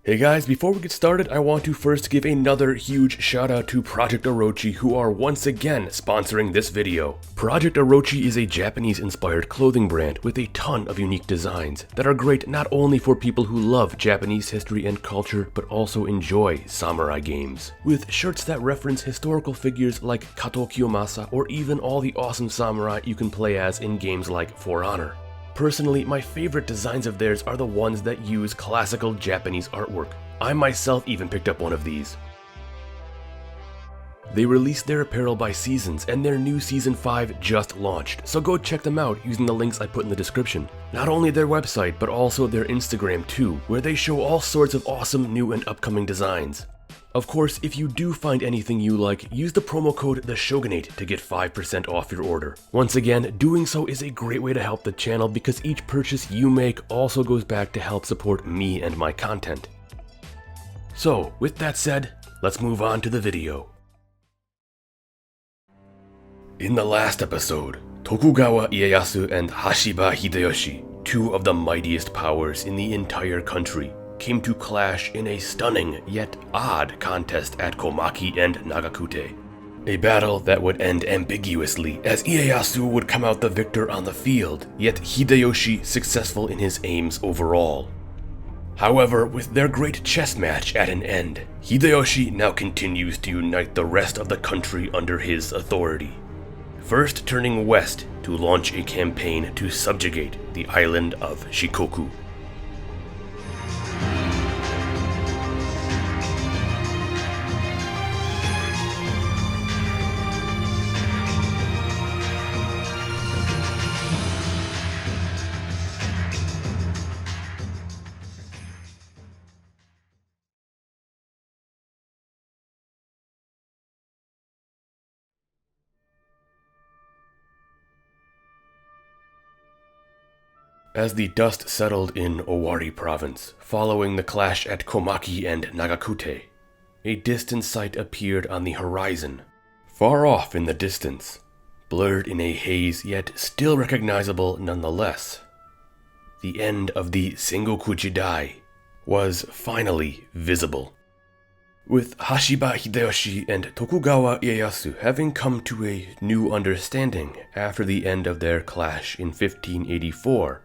Hey guys, before we get started, I want to first give another huge shout out to Project Orochi, who are once again sponsoring this video. Project Orochi is a Japanese-inspired clothing brand with a ton of unique designs that are great not only for people who love Japanese history and culture, but also enjoy samurai games. With shirts that reference historical figures like Kato Kiyomasa, or even all the awesome samurai you can play as in games like For Honor. Personally, my favorite designs of theirs are the ones that use classical Japanese artwork. I myself even picked up one of these. They released their apparel by seasons, and their new Season 5 just launched, so go check them out using the links I put in the description. Not only their website, but also their Instagram too, where they show all sorts of awesome new and upcoming designs. Of course, if you do find anything you like, use the promo code TheShogunate to get 5% off your order. Once again, doing so is a great way to help the channel because each purchase you make also goes back to help support me and my content. So, with that said, let's move on to the video. In the last episode, Tokugawa Ieyasu and Hashiba Hideyoshi, two of the mightiest powers in the entire country, came to clash in a stunning yet odd contest at Komaki and Nagakute. A battle that would end ambiguously as Ieyasu would come out the victor on the field, yet Hideyoshi successful in his aims overall. However, with their great chess match at an end, Hideyoshi now continues to unite the rest of the country under his authority. First turning west to launch a campaign to subjugate the island of Shikoku. As the dust settled in Owari province, following the clash at Komaki and Nagakute, a distant sight appeared on the horizon. Far off in the distance, blurred in a haze yet still recognizable nonetheless, the end of the Sengoku Jidai was finally visible. With Hashiba Hideyoshi and Tokugawa Ieyasu having come to a new understanding after the end of their clash in 1584,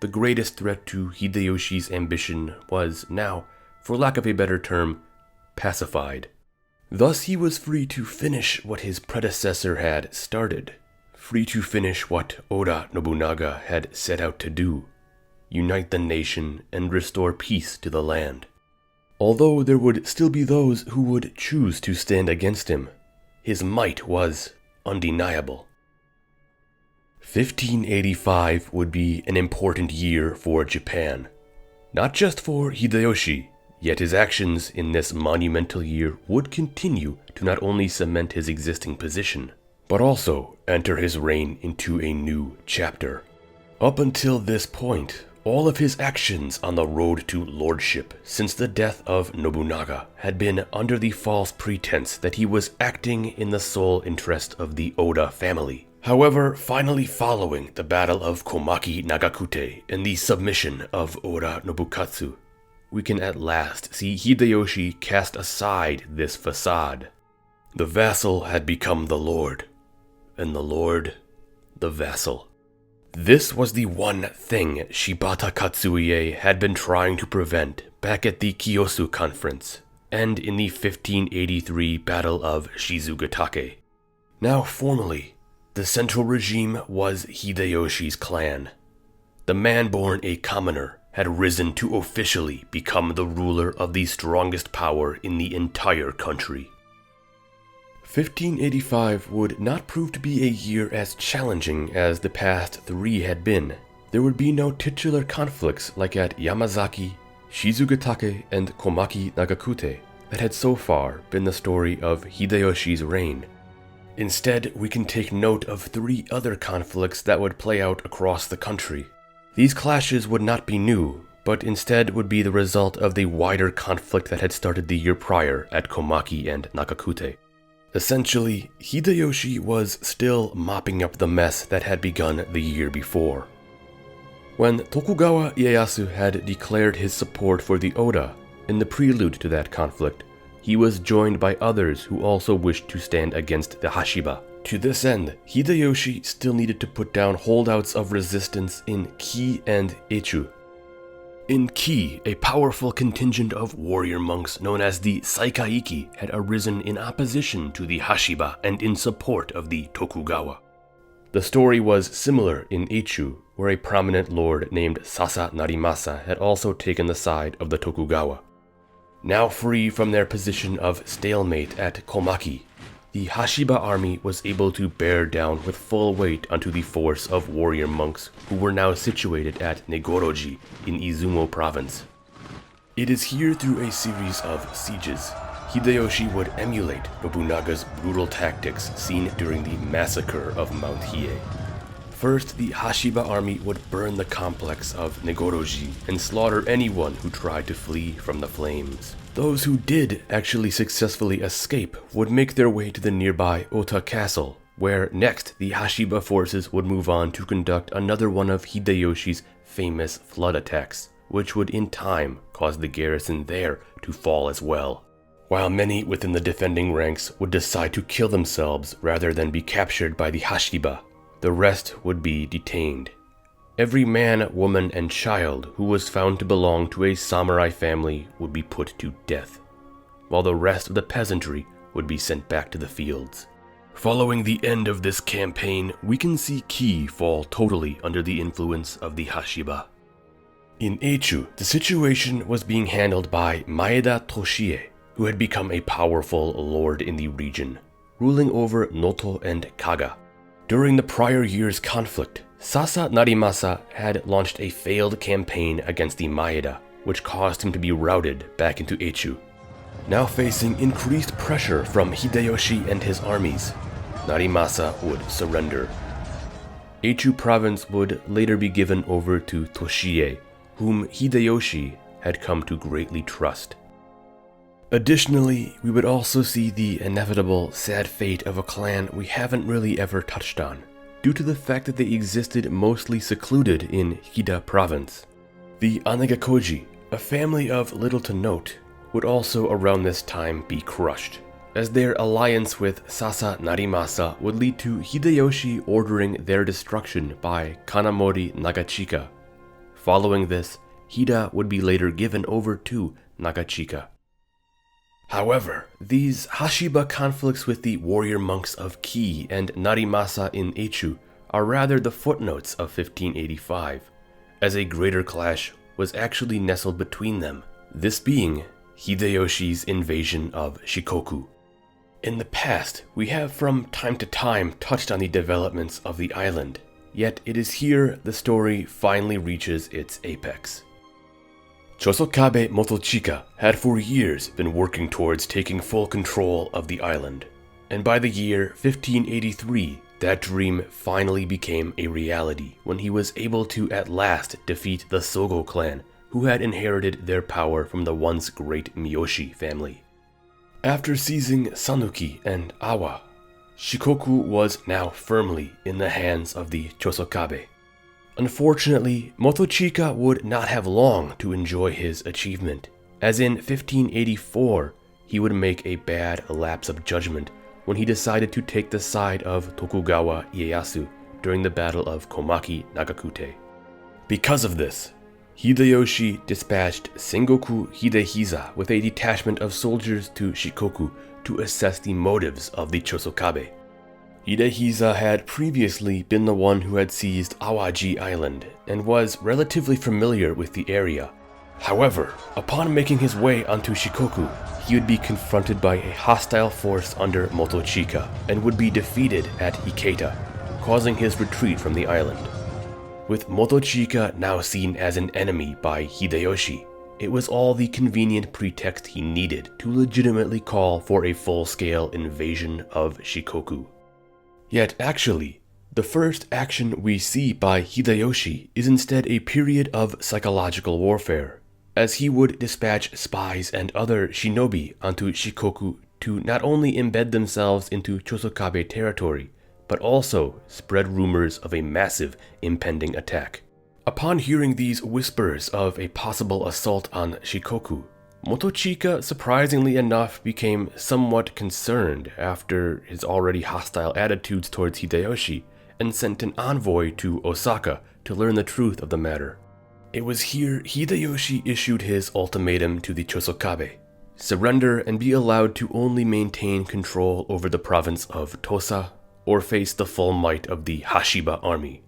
the greatest threat to Hideyoshi's ambition was now, for lack of a better term, pacified. Thus he was free to finish what his predecessor had started, free to finish what Oda Nobunaga had set out to do, unite the nation and restore peace to the land. Although there would still be those who would choose to stand against him, his might was undeniable. 1585 would be an important year for Japan. Not just for Hideyoshi, yet his actions in this monumental year would continue to not only cement his existing position, but also enter his reign into a new chapter. Up until this point, all of his actions on the road to lordship since the death of Nobunaga had been under the false pretense that he was acting in the sole interest of the Oda family. However, finally following the Battle of Komaki Nagakute and the submission of Oda Nobukatsu, we can at last see Hideyoshi cast aside this facade. The vassal had become the lord, and the lord, the vassal. This was the one thing Shibata Katsuie had been trying to prevent back at the Kiyosu Conference, and in the 1583 Battle of Shizugatake. Now formally, the central regime was Hideyoshi's clan. The man born a commoner had risen to officially become the ruler of the strongest power in the entire country. 1585 would not prove to be a year as challenging as the past three had been. There would be no titular conflicts like at Yamazaki, Shizugatake, and Komaki Nagakute that had so far been the story of Hideyoshi's reign. Instead, we can take note of three other conflicts that would play out across the country. These clashes would not be new, but instead would be the result of the wider conflict that had started the year prior at Komaki and Nagakute. Essentially, Hideyoshi was still mopping up the mess that had begun the year before. When Tokugawa Ieyasu had declared his support for the Oda, In the prelude to that conflict, he was joined by others who also wished to stand against the Hashiba. To this end, Hideyoshi still needed to put down holdouts of resistance in Ki and Echu. In Ki, a powerful contingent of warrior monks known as the Saikaiki had arisen in opposition to the Hashiba and in support of the Tokugawa. The story was similar in Echu, where a prominent lord named Sasa Narimasa had also taken the side of the Tokugawa. Now free from their position of stalemate at Komaki, the Hashiba army was able to bear down with full weight onto the force of warrior monks who were now situated at Negoroji in Izumo province. It is here through a series of sieges Hideyoshi would emulate Nobunaga's brutal tactics seen during the massacre of Mount Hiei. First, the Hashiba army would burn the complex of Negoroji and slaughter anyone who tried to flee from the flames. Those who did actually successfully escape would make their way to the nearby Ota Castle, where next the Hashiba forces would move on to conduct another one of Hideyoshi's famous flood attacks, which would in time cause the garrison there to fall as well. While many within the defending ranks would decide to kill themselves rather than be captured by the Hashiba, the rest would be detained. Every man, woman, and child who was found to belong to a samurai family would be put to death, while the rest of the peasantry would be sent back to the fields. Following the end of this campaign, we can see Ki fall totally under the influence of the Hashiba. In Echu, the situation was being handled by Maeda Toshie, who had become a powerful lord in the region, ruling over Noto and Kaga. During the prior year's conflict, Sasa Narimasa had launched a failed campaign against the Maeda, which caused him to be routed back into Echu. Now facing increased pressure from Hideyoshi and his armies, Narimasa would surrender. Echu province would later be given over to Toshie, whom Hideyoshi had come to greatly trust. Additionally, we would also see the inevitable sad fate of a clan we haven't really ever touched on, due to the fact that they existed mostly secluded in Hida province. The Anagakoji, a family of little to note, would also around this time be crushed, as their alliance with Sasa Narimasa would lead to Hideyoshi ordering their destruction by Kanamori Nagachika. Following this, Hida would be later given over to Nagachika. However, these Hashiba conflicts with the warrior monks of Ki and Narimasa in Echu are rather the footnotes of 1585, as a greater clash was actually nestled between them, this being Hideyoshi's invasion of Shikoku. In the past, we have from time to time touched on the developments of the island, yet it is here the story finally reaches its apex. Chosokabe Motochika had for years been working towards taking full control of the island, and by the year 1583, that dream finally became a reality when he was able to at last defeat the Sogo clan, who had inherited their power from the once great Miyoshi family. After seizing Sanuki and Awa, Shikoku was now firmly in the hands of the Chosokabe. Unfortunately, Motochika would not have long to enjoy his achievement, as in 1584, he would make a bad lapse of judgment when he decided to take the side of Tokugawa Ieyasu during the Battle of Komaki Nagakute. Because of this, Hideyoshi dispatched Sengoku Hidehisa with a detachment of soldiers to Shikoku to assess the motives of the Chosokabe. Hidehisa had previously been the one who had seized Awaji Island and was relatively familiar with the area. However, upon making his way onto Shikoku, he would be confronted by a hostile force under Motochika and would be defeated at Ikeda, causing his retreat from the island. With Motochika now seen as an enemy by Hideyoshi, it was all the convenient pretext he needed to legitimately call for a full-scale invasion of Shikoku. Yet actually, the first action we see by Hideyoshi is instead a period of psychological warfare, as he would dispatch spies and other shinobi onto Shikoku to not only embed themselves into Chosokabe territory, but also spread rumors of a massive impending attack. Upon hearing these whispers of a possible assault on Shikoku, Motochika, surprisingly enough, became somewhat concerned after his already hostile attitudes towards Hideyoshi and sent an envoy to Osaka to learn the truth of the matter. It was here Hideyoshi issued his ultimatum to the Chosokabe: surrender and be allowed to only maintain control over the province of Tosa or face the full might of the Hashiba army.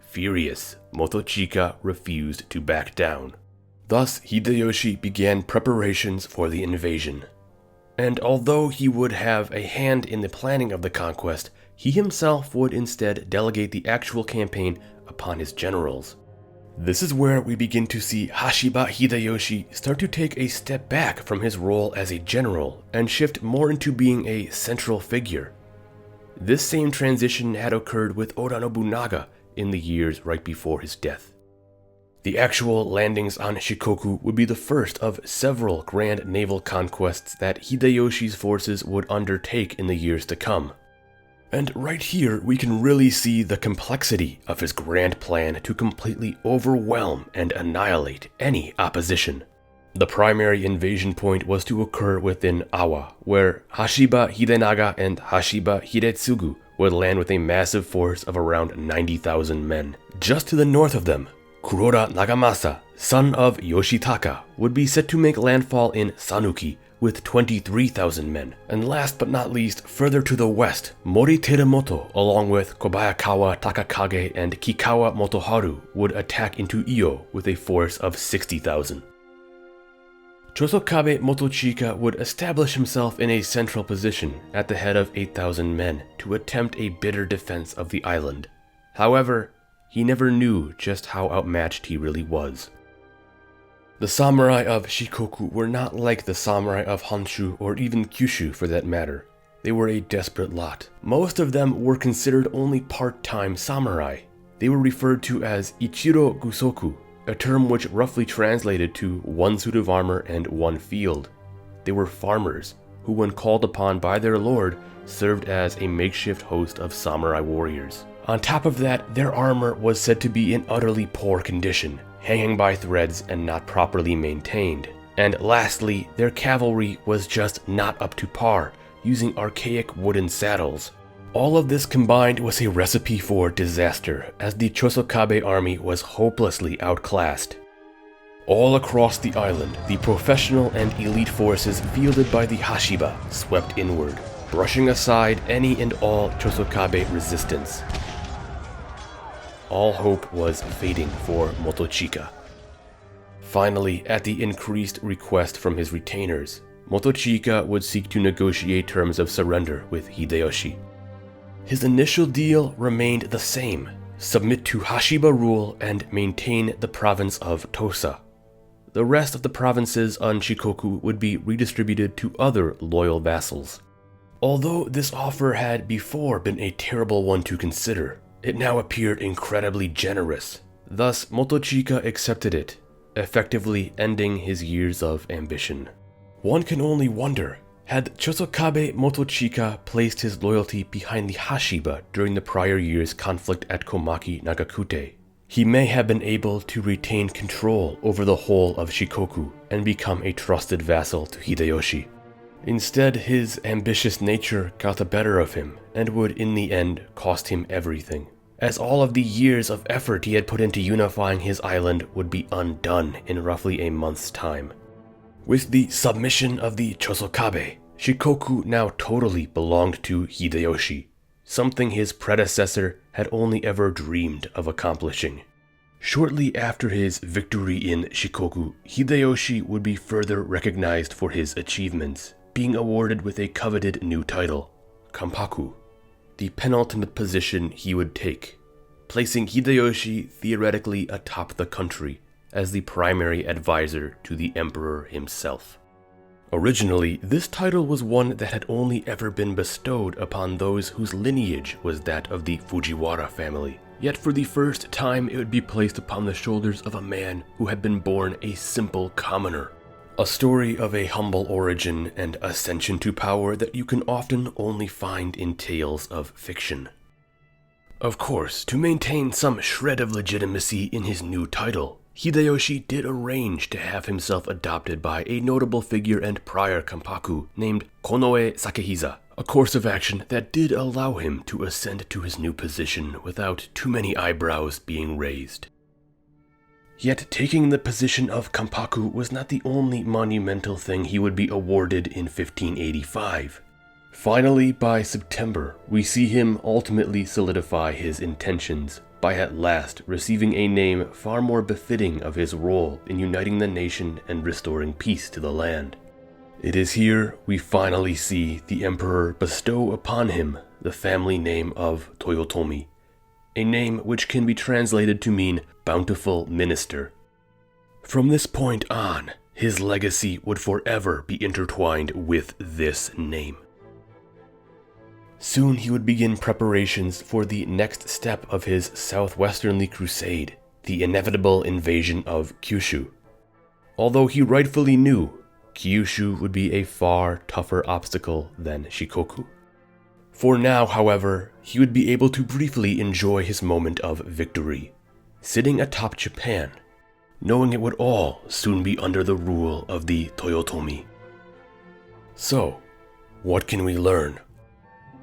Furious, Motochika refused to back down. Thus, Hideyoshi began preparations for the invasion. And although he would have a hand in the planning of the conquest, he himself would instead delegate the actual campaign upon his generals. This is where we begin to see Hashiba Hideyoshi start to take a step back from his role as a general and shift more into being a central figure. This same transition had occurred with Oda Nobunaga in the years right before his death. The actual landings on Shikoku would be the first of several grand naval conquests that Hideyoshi's forces would undertake in the years to come. And right here, we can really see the complexity of his grand plan to completely overwhelm and annihilate any opposition. The primary invasion point was to occur within Awa, where Hashiba Hidenaga and Hashiba Hidetsugu would land with a massive force of around 90,000 men. Just to the north of them, Kuroda Nagamasa, son of Yoshitaka, would be set to make landfall in Sanuki with 23,000 men. And last but not least, further to the west, Mori Terumoto, along with Kobayakawa Takakage and Kikawa Motoharu, would attack into Iyo with a force of 60,000. Chosokabe Motochika would establish himself in a central position at the head of 8,000 men to attempt a bitter defense of the island. However, he never knew just how outmatched he really was. The samurai of Shikoku were not like the samurai of Honshu or even Kyushu for that matter. They were a desperate lot. Most of them were considered only part-time samurai. They were referred to as Ichiryo Gusoku, a term which roughly translated to one suit of armor and one field. They were farmers who, when called upon by their lord, served as a makeshift host of samurai warriors. On top of that, their armor was said to be in utterly poor condition, hanging by threads and not properly maintained. And lastly, their cavalry was just not up to par, using archaic wooden saddles. All of this combined was a recipe for disaster, as the Chosokabe army was hopelessly outclassed. All across the island, the professional and elite forces fielded by the Hashiba swept inward, brushing aside any and all Chosokabe resistance. All hope was fading for Motochika. Finally, at the increased request from his retainers, Motochika would seek to negotiate terms of surrender with Hideyoshi. His initial deal remained the same: submit to Hashiba rule and maintain the province of Tosa. The rest of the provinces on Shikoku would be redistributed to other loyal vassals. Although this offer had before been a terrible one to consider, it now appeared incredibly generous. Thus, Motochika accepted it, effectively ending his years of ambition. One can only wonder, had Chosokabe Motochika placed his loyalty behind the Hashiba during the prior year's conflict at Komaki Nagakute, he may have been able to retain control over the whole of Shikoku and become a trusted vassal to Hideyoshi. Instead, his ambitious nature got the better of him and would in the end cost him everything, as all of the years of effort he had put into unifying his island would be undone in roughly a month's time. With the submission of the Chosokabe, Shikoku now totally belonged to Hideyoshi, something his predecessor had only ever dreamed of accomplishing. Shortly after his victory in Shikoku, Hideyoshi would be further recognized for his achievements, being awarded with a coveted new title, Kampaku, the penultimate position he would take, placing Hideyoshi theoretically atop the country as the primary advisor to the emperor himself. Originally, this title was one that had only ever been bestowed upon those whose lineage was that of the Fujiwara family. Yet for the first time it would be placed upon the shoulders of a man who had been born a simple commoner. A story of a humble origin and ascension to power that you can often only find in tales of fiction. Of course, to maintain some shred of legitimacy in his new title, Hideyoshi did arrange to have himself adopted by a notable figure and prior Kampaku named Konoe Sakehiza, a course of action that did allow him to ascend to his new position without too many eyebrows being raised. Yet taking the position of Kampaku was not the only monumental thing he would be awarded in 1585. Finally, by September, we see him ultimately solidify his intentions by at last receiving a name far more befitting of his role in uniting the nation and restoring peace to the land. It is here we finally see the emperor bestow upon him the family name of Toyotomi, a name which can be translated to mean bountiful minister. From this point on, his legacy would forever be intertwined with this name. Soon he would begin preparations for the next step of his southwesternly crusade, the inevitable invasion of Kyushu. Although he rightfully knew Kyushu would be a far tougher obstacle than Shikoku. For now, however, he would be able to briefly enjoy his moment of victory, sitting atop Japan, knowing it would all soon be under the rule of the Toyotomi. So, what can we learn?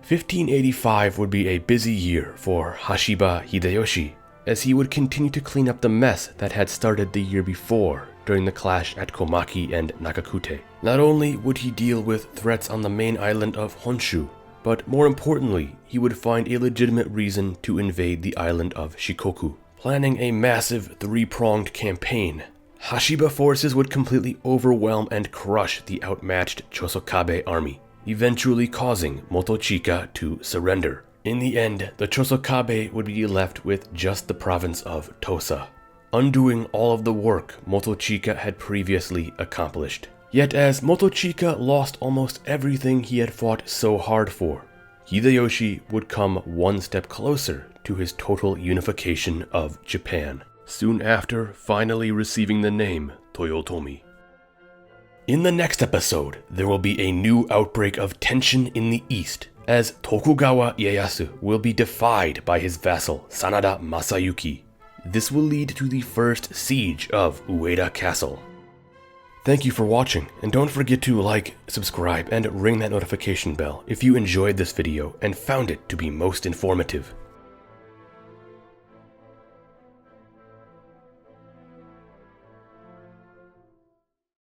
1585 would be a busy year for Hashiba Hideyoshi, as he would continue to clean up the mess that had started the year before during the clash at Komaki and Nagakute. Not only would he deal with threats on the main island of Honshu, but more importantly, he would find a legitimate reason to invade the island of Shikoku. Planning a massive three-pronged campaign, Hashiba forces would completely overwhelm and crush the outmatched Chosokabe army, eventually causing Motochika to surrender. In the end, the Chosokabe would be left with just the province of Tosa, undoing all of the work Motochika had previously accomplished. Yet as Motochika lost almost everything he had fought so hard for, Hideyoshi would come one step closer to his total unification of Japan, soon after finally receiving the name Toyotomi. In the next episode, there will be a new outbreak of tension in the east, as Tokugawa Ieyasu will be defied by his vassal Sanada Masayuki. This will lead to the first siege of Ueda Castle. Thank you for watching, and don't forget to like, subscribe, and ring that notification bell if you enjoyed this video and found it to be most informative.